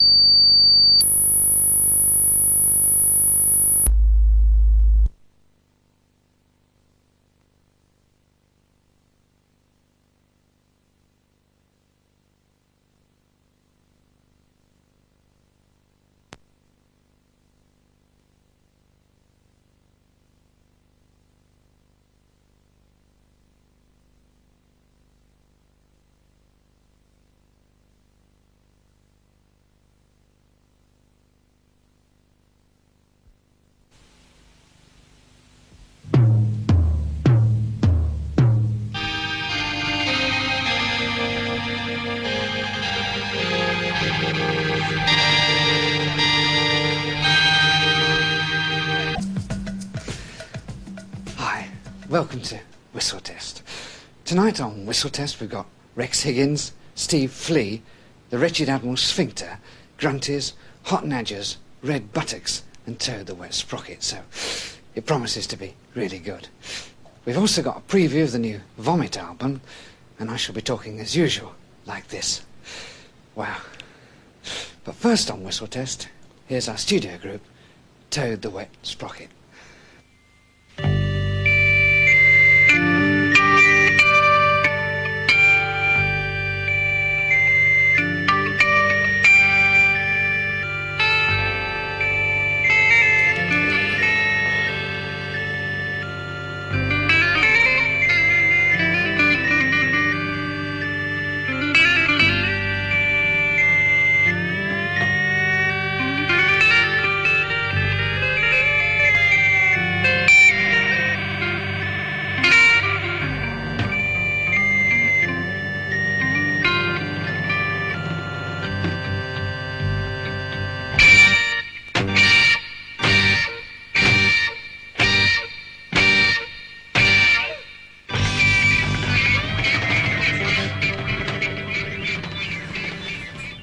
Hi, welcome to Whistle Test. Tonight on Whistle Test we've got Rex Higgins, Steve Flea, the Wretched Admiral Sphincter, Grunties, Hot Nadgers, Red Buttocks and Toad the Wet Sprocket, so it promises to be really good. We've also got a preview of the new Vomit album, and I shall be talking as usual, like this. Wow. But first on Whistle Test, here's our studio group, Toad the Wet Sprocket.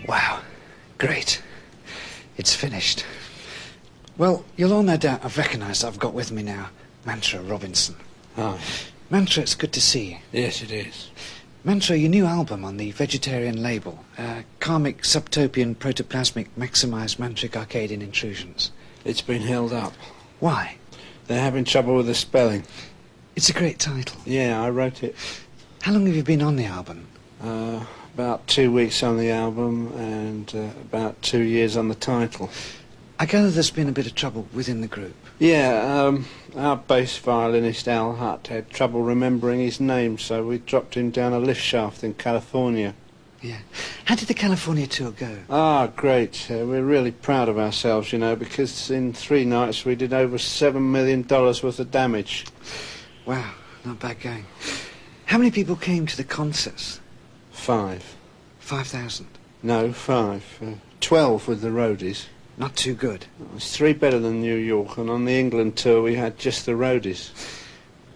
Wow, great. It's finished. Well, you'll all no doubt have recognised I've got with me now Mantra Robinson. Hi. Mantra, it's good to see you. Yes, it is. Mantra, your new album on the vegetarian label, Karmic Subtopian Protoplasmic Maximised Mantric Arcadian Intrusions. It's been held up. Why? They're having trouble with the spelling. It's a great title. Yeah, I wrote it. How long have you been on the album? About 2 weeks on the album and about 2 years on the title. I gather there's been a bit of trouble within the group. Yeah, our bass violinist Al Hutt had trouble remembering his name, so we dropped him down a lift shaft in California. Yeah. How did the California tour go? Ah, great. We're really proud of ourselves, you know, because in 3 nights we did over $7 million worth of damage. Wow, not bad going. How many people came to the concerts? 5. 5,000. No, 5. 12 with the roadies. Not too good. It's 3 better than New York, and on the England tour we had just the roadies.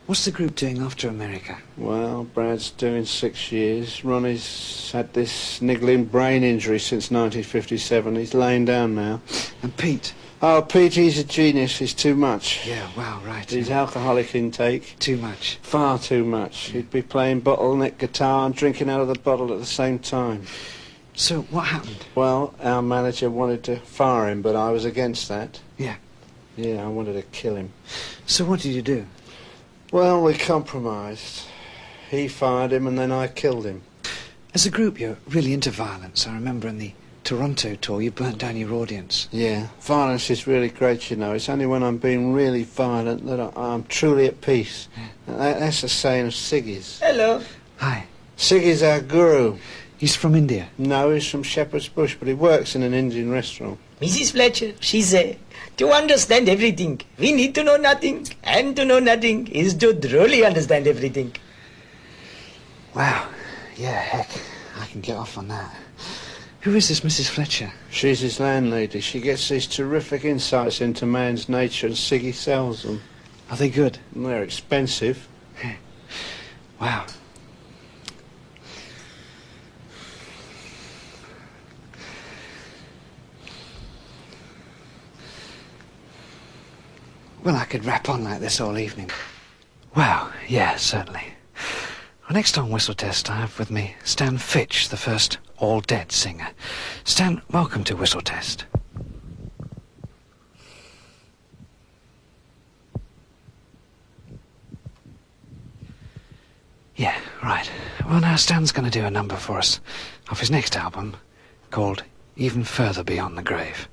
What's the group doing after America? Well, Brad's doing 6 years. Ronnie's had this niggling brain injury since 1957. He's laying down now. And Pete? Oh, Pete, he's a genius. He's too much. Yeah, wow, right. His alcoholic intake. Too much. Far too much. He'd be playing bottleneck guitar and drinking out of the bottle at the same time. So, what happened? Well, our manager wanted to fire him, but I was against that. Yeah. Yeah, I wanted to kill him. So what did you do? Well, we compromised. He fired him and then I killed him. As a group, you're really into violence. I remember in the Toronto tour, you burnt down your audience. Yeah, violence is really great, you know. It's only when I'm being really violent that I'm truly at peace. Yeah. That's the saying of Siggy's. Hello. Hi. Siggy's our guru. He's from India. No, he's from Shepherd's Bush, but he works in an Indian restaurant. Mrs. Fletcher, she said, to understand everything, we need to know nothing. And to know nothing is to truly understand everything. Wow. Yeah, heck. I can get off on that. Who is this Mrs. Fletcher? She's his landlady. She gets these terrific insights into man's nature and Siggy sells them. Are they good? And they're expensive. Wow. Well, I could rap on like this all evening. Wow, yeah, certainly. Well, next on Whistle Test, I have with me Stan Fitch, the first all-dead singer. Stan, welcome to Whistle Test. Yeah, right. Well, now Stan's going to do a number for us off his next album called Even Further Beyond the Grave.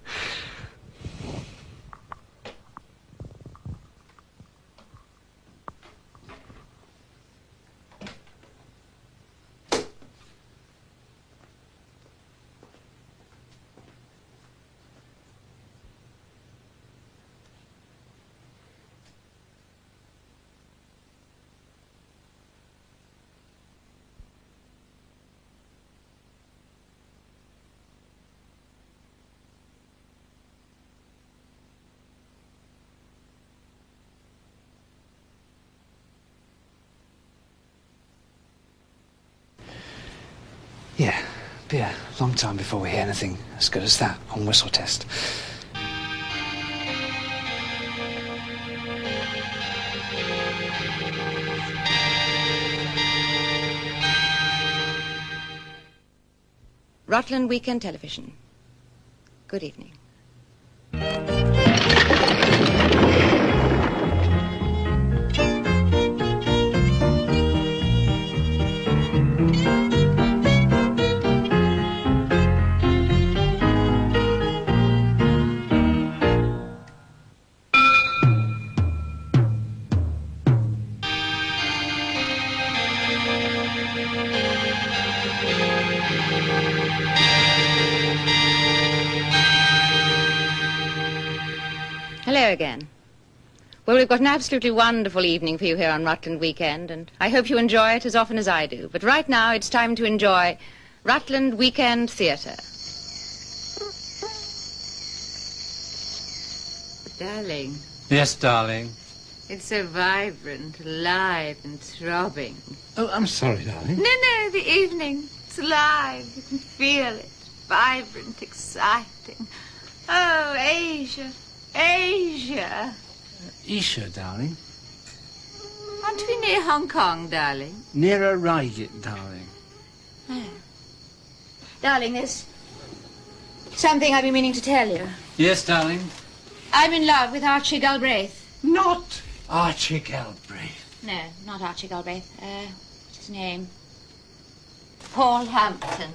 Yeah, be a long time before we hear anything as good as that on Whistle Test. Rutland Weekend Television. Good evening. Hello again. Well, we've got an absolutely wonderful evening for you here on Rutland Weekend, and I hope you enjoy it as often as I do. But right now, it's time to enjoy Rutland Weekend Theatre. Darling, Yes, darling. it's so vibrant, alive and throbbing. Oh, I'm sorry, darling. No, the evening. It's alive. You can feel it. Vibrant, exciting. Oh, Asia. Asia. Isha, darling. Aren't we near Hong Kong, darling? Near a Reigate, darling. Darling, there's something I've been meaning to tell you. Yes, darling. I'm in love with Archie Galbraith. Not Archie Galbraith. No, not Archie Galbraith. What's his name? Paul Hampton.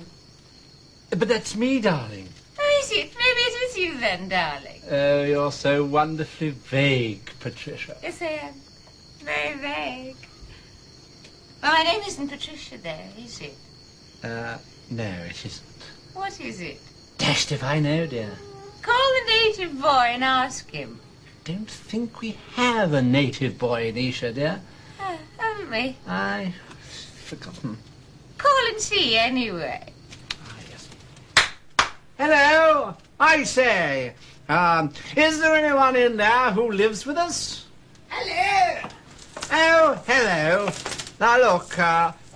But that's me, darling. Oh, is it? Maybe it's with you then, darling. Oh, you're so wonderfully vague, Patricia. Yes, I am. Very vague. Well, my name isn't Patricia, though, is it? No, it isn't. What is it? Dashed if I know, dear. Call the native boy and ask him. Don't think we have a native boy in Isha, dear. Haven't we? I've forgotten. Call and see, anyway. Ah, yes. Hello, I say, is there anyone in there who lives with us? Hello. Oh, hello. Now look,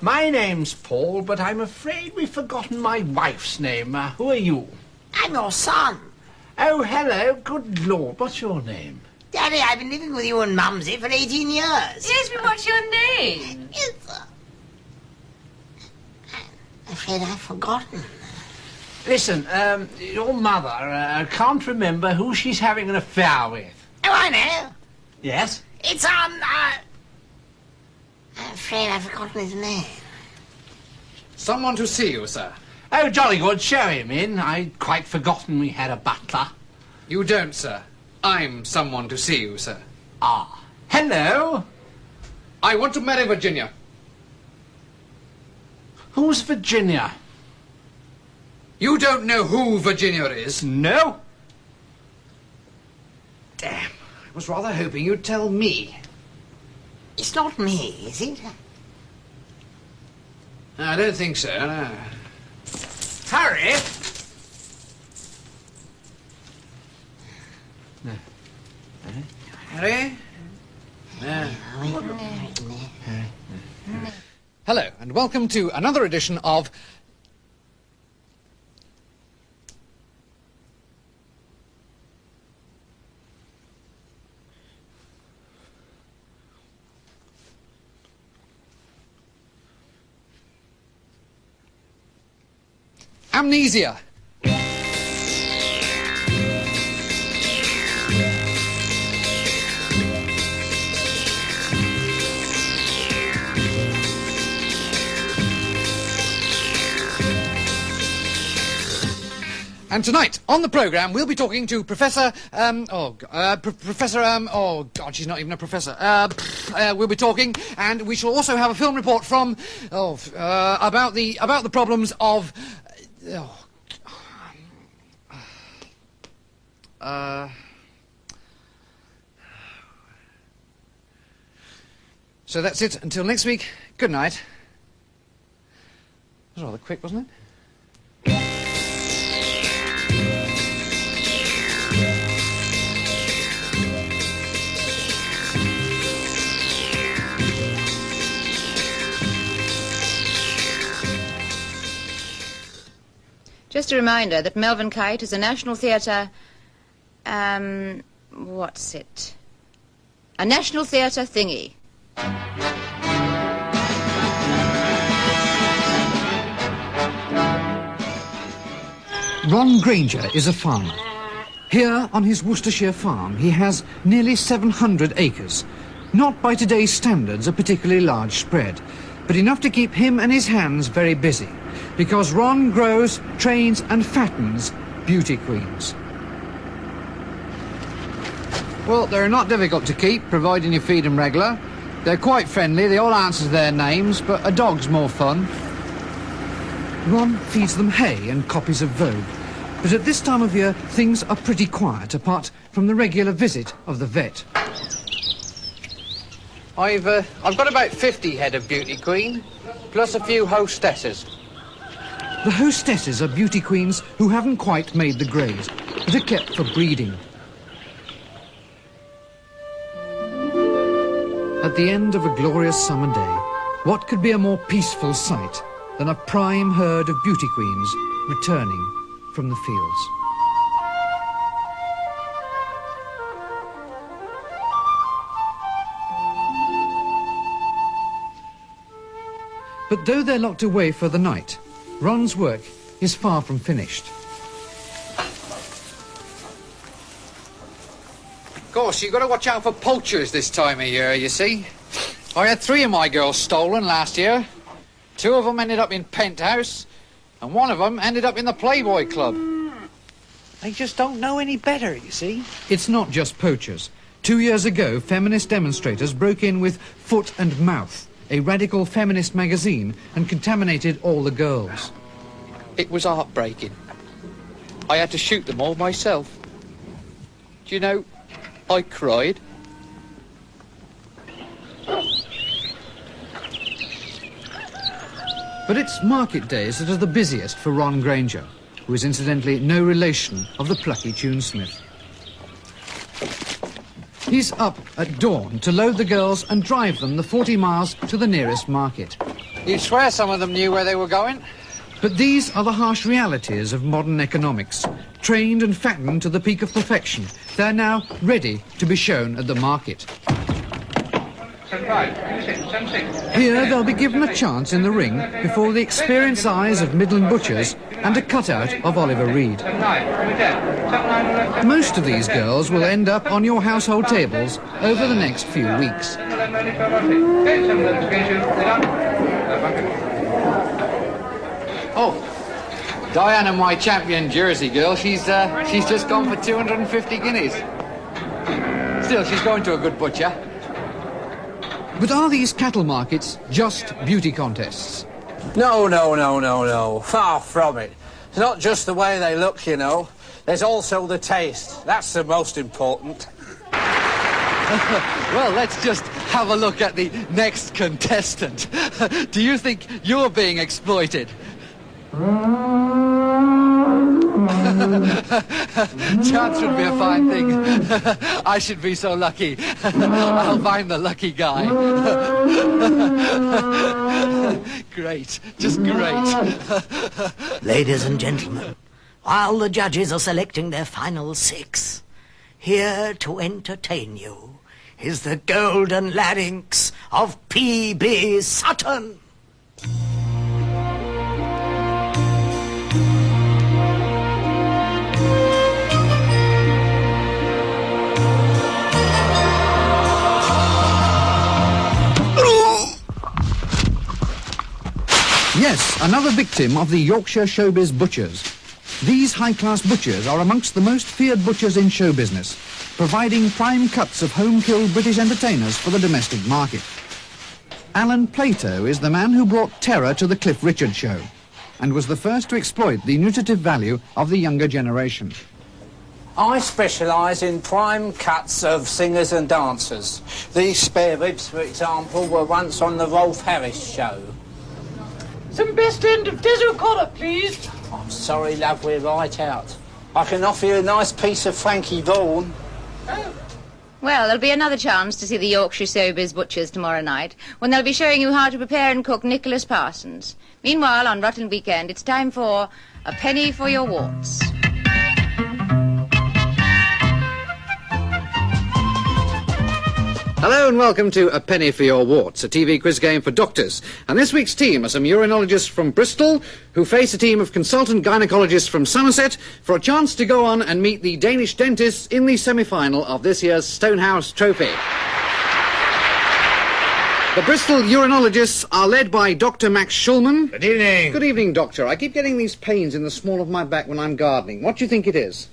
my name's Paul, but I'm afraid we've forgotten my wife's name. Who are you? I'm your son. Oh, hello, good Lord, what's your name? Daddy, I've been living with you and Mumsy for 18 years. Yes, but what's your name? I'm afraid I've forgotten. Listen, your mother can't remember who she's having an affair with. Oh, I know. Yes? It's, I'm afraid I've forgotten his name. Someone to see you, sir. Oh, jolly good, show him in. I'd quite forgotten we had a butler. You don't, sir. I'm someone to see you, sir. Ah, hello. I want to marry Virginia. Who's Virginia? You don't know who Virginia is? No. Damn. I was rather hoping you'd tell me. It's not me, is it? I don't think so, no. Harry? Harry? Hello, and welcome to another edition of... Amnesia. And tonight, on the programme, we'll be talking to Professor, oh God, she's not even a professor. We'll be talking, and we shall also have a film report from, about the problems of, So that's it. Until next week, good night. That was rather quick, wasn't it? Just a reminder that Melvin Kite is a National Theatre, what's it? A National Theatre thingy. Ron Granger is a farmer. Here on his Worcestershire farm he has nearly 700 acres. Not by today's standards a particularly large spread, but enough to keep him and his hands very busy, because Ron grows, trains and fattens beauty queens. Well, they're not difficult to keep, providing you feed them regular. They're quite friendly, they all answer their names, but a dog's more fun. Ron feeds them hay and copies of Vogue, but at this time of year things are pretty quiet, apart from the regular visit of the vet. I've got about 50 head of beauty queen, plus a few hostesses. The hostesses are beauty queens who haven't quite made the grade, but are kept for breeding. At the end of a glorious summer day, what could be a more peaceful sight than a prime herd of beauty queens returning from the fields? But though they're locked away for the night, Ron's work is far from finished. Of course, you've got to watch out for poachers this time of year, you see. I had 3 of my girls stolen last year. 2 of them ended up in Penthouse, and 1 of them ended up in the Playboy Club. They just don't know any better, you see. It's not just poachers. 2 years ago, feminist demonstrators broke in with Foot and Mouth, a radical feminist magazine, and contaminated all the girls. It was heartbreaking. I had to shoot them all myself. Do you know, I cried. But it's market days that are the busiest for Ron Granger, who is incidentally no relation of the plucky tunesmith. He's up at dawn to load the girls and drive them the 40 miles to the nearest market. You'd swear some of them knew where they were going. But these are the harsh realities of modern economics. Trained and fattened to the peak of perfection, they're now ready to be shown at the market. Here they'll be given a chance in the ring before the experienced eyes of Midland butchers and a cutout of Oliver Reed. Most of these girls will end up on your household tables over the next few weeks. Oh, Diana, my champion Jersey girl, she's just gone for 250 guineas. Still, she's going to a good butcher. But are these cattle markets just beauty contests? No. Far from it. It's not just the way they look, you know. There's also the taste. That's the most important. Well, let's just have a look at the next contestant. Do you think you're being exploited? Chance would be a fine thing. I should be so lucky. I'll find the lucky guy. Great, just great. Ladies and gentlemen, while the judges are selecting their final 6, here to entertain you is the golden larynx of P.B. Sutton. Another victim of the Yorkshire showbiz butchers. These high-class butchers are amongst the most feared butchers in show business, providing prime cuts of home-killed British entertainers for the domestic market. Alan Plato is the man who brought terror to the Cliff Richard show and was the first to exploit the nutritive value of the younger generation. I specialise in prime cuts of singers and dancers. These spare ribs, for example, were once on the Rolf Harris show. Some best end of terracotta, please. I'm sorry, love, we're right out. I can offer you a nice piece of Frankie Vaughan. Well, there'll be another chance to see the Yorkshire Showbiz Butchers tomorrow night, when they'll be showing you how to prepare and cook Nicholas Parsons. Meanwhile, on Rutland Weekend, it's time for A Penny for Your Warts. Hello and welcome to A Penny for Your Warts, a TV quiz game for doctors. And this week's team are some urinologists from Bristol who face a team of consultant gynecologists from Somerset for a chance to go on and meet the Danish dentists in the semi-final of this year's Stonehouse Trophy. The Bristol urinologists are led by Dr. Max Schulman. Good evening. Good evening, Doctor. I keep getting these pains in the small of my back when I'm gardening. What do you think it is?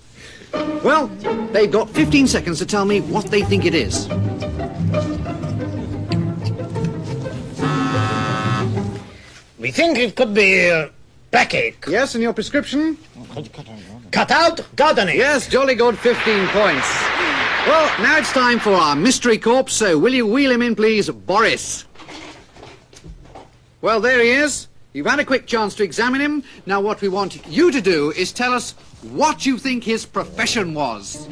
Well, they've got 15 seconds to tell me what they think it is. We think it could be backache. Yes, and your prescription? Cut out gardening. Yes, jolly good, 15 points. Well, now it's time for our mystery corpse, so will you wheel him in, please, Boris? Well, there he is. You've had a quick chance to examine him. Now what we want you to do is tell us what you think his profession was.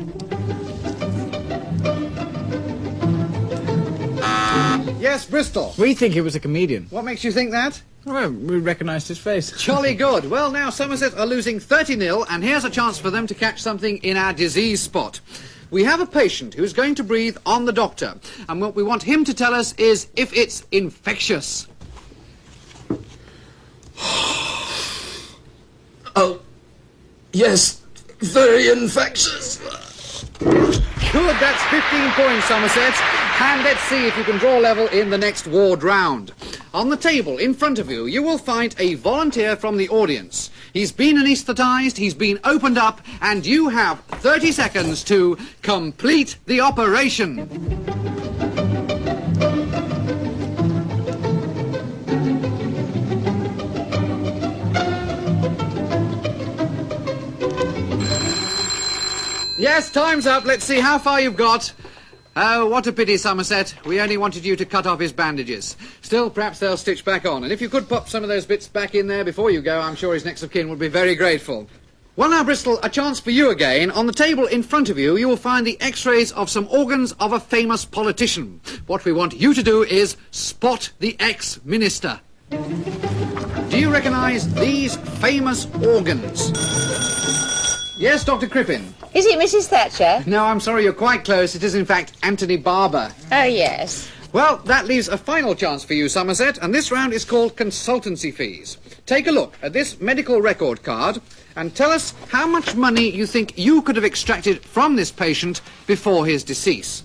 Yes, Bristol. We think he was a comedian. What makes you think that? Well, we recognised his face. Jolly good. Well, now Somerset are losing 30-0, and here's a chance for them to catch something in our disease spot. We have a patient who's going to breathe on the doctor, and what we want him to tell us is if it's infectious. Oh, yes, very infectious. Good, that's 15 points, Somerset. And let's see if you can draw level in the next ward round. On the table in front of you, you will find a volunteer from the audience. He's been anaesthetised, he's been opened up, and you have 30 seconds to complete the operation. Yes, time's up. Let's see how far you've got. Oh, what a pity, Somerset. We only wanted you to cut off his bandages. Still, perhaps they'll stitch back on. And if you could pop some of those bits back in there before you go, I'm sure his next of kin would be very grateful. Well, now, Bristol, a chance for you again. On the table in front of you, you will find the x-rays of some organs of a famous politician. What we want you to do is spot the ex-minister. Do you recognise these famous organs? Yes, Dr. Crippen. Is it Mrs. Thatcher? No, I'm sorry, you're quite close. It is, in fact, Anthony Barber. Oh, yes. Well, that leaves a final chance for you, Somerset, and this round is called consultancy fees. Take a look at this medical record card and tell us how much money you think you could have extracted from this patient before his decease.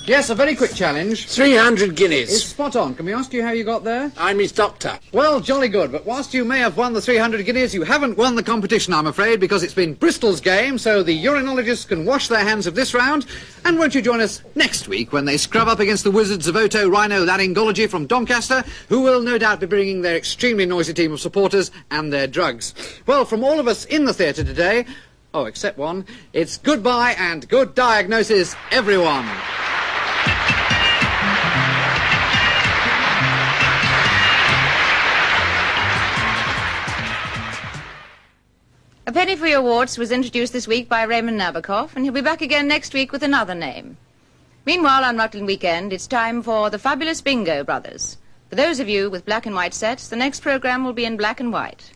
Yes, a very quick challenge. 300 guineas. It's spot on. Can we ask you how you got there? I'm his doctor. Well, jolly good, but whilst you may have won the 300 guineas, you haven't won the competition, I'm afraid, because it's been Bristol's game, so the urinologists can wash their hands of this round. And won't you join us next week when they scrub up against the Wizards of Oto Rhino Laryngology from Doncaster, who will no doubt be bringing their extremely noisy team of supporters and their drugs. Well, from all of us in the theatre today, oh, except one, it's goodbye and good diagnosis, everyone. A Penny for Your Warts was introduced this week by Raymond Nabokov, and he'll be back again next week with another name. Meanwhile, on Rutland Weekend, it's time for the fabulous Bingo Brothers. For those of you with black and white sets, the next programme will be in black and white.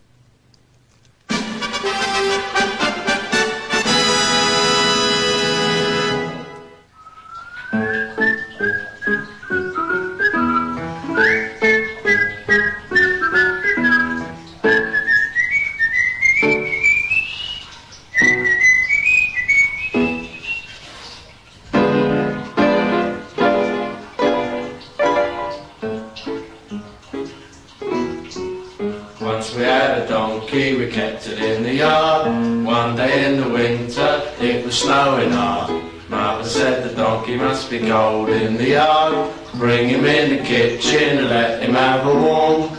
donkey, we kept it in the yard. One day in the winter, it was snowing hard. Mother said the donkey must be cold in the yard. Bring him in the kitchen and let him have a warm.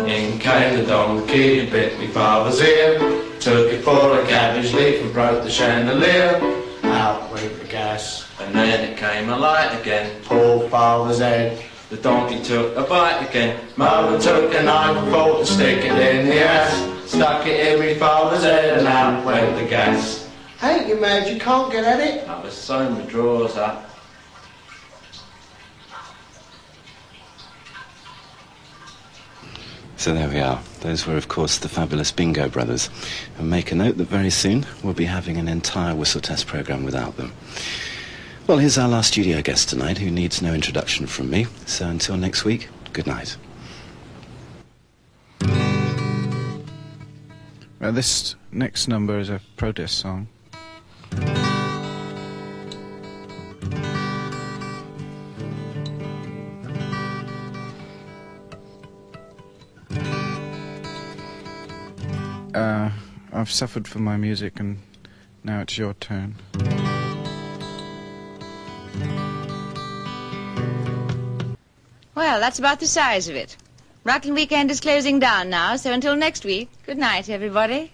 In came the donkey and bit me father's ear. Took it for a cabbage leaf and broke the chandelier. Out went the gas, and then it came alight again. Poor father's head. The donkey took a bite again. Mother took a knife and fork to stick it in the ass. Stuck it in me father's head and out went the gas. Ain't you mad you can't get at it? I was sewing my drawers up. So there we are. Those were, of course, the fabulous Bingo Brothers. And make a note that very soon we'll be having an entire Whistle Test programme without them. Well, here's our last studio guest tonight, who needs no introduction from me. So until next week, good night. Well, this next number is a protest song. I've suffered for my music, and now it's your turn. Well, that's about the size of it. Rutland weekend is closing down now, so until next week, good night, everybody.